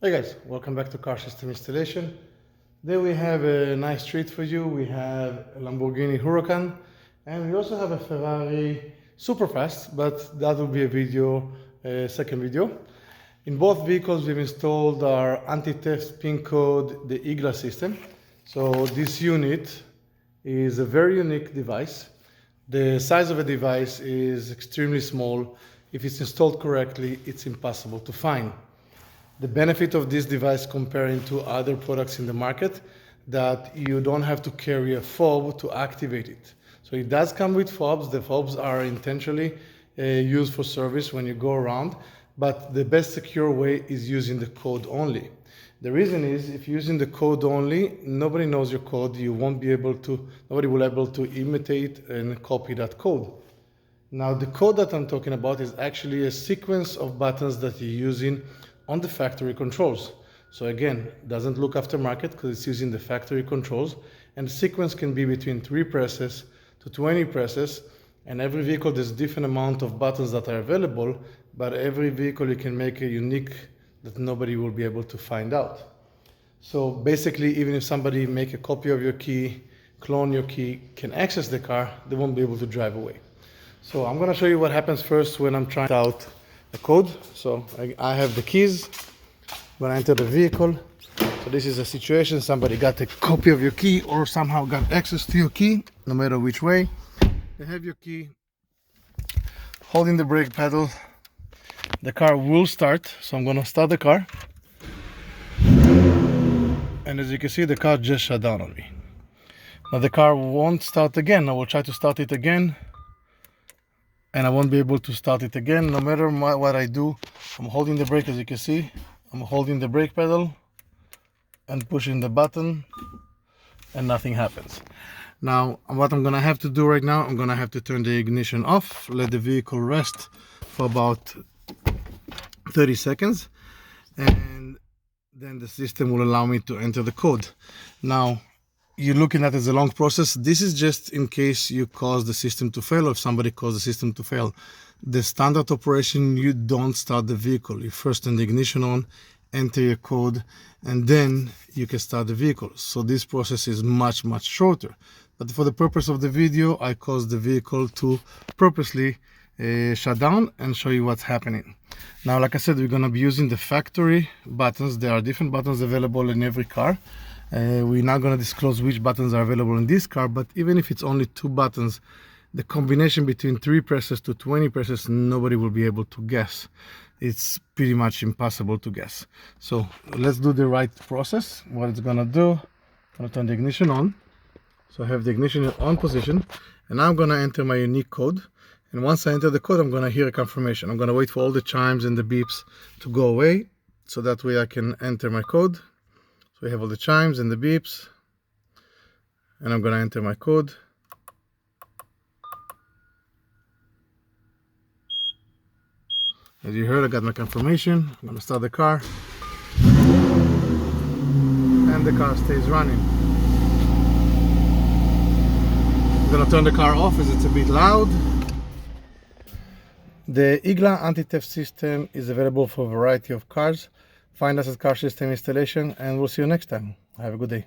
Hey guys, welcome back to Car System Installation. Today we have a nice treat for you. We have a Lamborghini Huracan and we also have a Ferrari Superfast, but that will be a second video. In both vehicles we've installed our anti-theft pin code, the IGLA system. So this unit is a very unique device. The size of a device is extremely small. If it's installed correctly, it's impossible to find. The benefit of this device comparing to other products in the market, that you don't have to carry a fob to activate it. So it does come with fobs. The fobs are intentionally used for service when you go around, but the best secure way is using the code only. The reason is, if you're using the code only, nobody knows your code. Nobody will be able to imitate and copy that code. Now the code that I'm talking about is actually a sequence of buttons that you're using on the factory controls. So again, doesn't look aftermarket because it's using the factory controls, and the sequence can be between 3 presses to 20 presses, and every vehicle there's different amount of buttons that are available, but every vehicle you can make a unique that nobody will be able to find out. So basically, even if somebody make a copy of your key, clone your key, can access the car, they won't be able to drive away. So I'm going to show you what happens first when I'm trying out the code. So I have the keys. When I enter the vehicle, so this is a situation, somebody got a copy of your key or somehow got access to your key, no matter which way. They have your key, holding the brake pedal, the car will start. So I'm going to start the car, and as you can see, the car just shut down on me. Now the car won't start again. I will try to start it again, and I won't be able to start it again. No matter what I do, I'm holding the brake. As you can see, I'm holding the brake pedal and pushing the button, and nothing happens. Now what I'm gonna have to do right now, I'm gonna have to turn the ignition off, let the vehicle rest for about 30 seconds, and then the system will allow me to enter the code. Now you're looking at it as a long process. This is just in case you cause the system to fail, or if somebody caused the system to fail. The standard operation, you don't start the vehicle. You first turn the ignition on, enter your code, and then you can start the vehicle. So this process is much shorter. But for the purpose of the video, I caused the vehicle to purposely shut down and show you what's happening. Now, like I said, we're going to be using the factory buttons. There are different buttons available in every car. We're not going to disclose which buttons are available in this car, but even if it's only 2 buttons, the combination between 3 presses to 20 presses, nobody will be able to guess. It's pretty much impossible to guess. So let's do the right process. What it's going to do, I'm going to turn the ignition on. So I have the ignition on position, and now I'm going to enter my unique code. And once I enter the code, I'm going to hear a confirmation. I'm going to wait for all the chimes and the beeps to go away, so that way I can enter my code. So we have all the chimes and the beeps, and I'm going to enter my code. As you heard, I got my confirmation. I'm going to start the car, and the car stays running. I'm going to turn the car off as it's a bit loud. The IGLA anti-theft system is available for a variety of cars. Find us at Car System Installation, and we'll see you next time. Have a good day.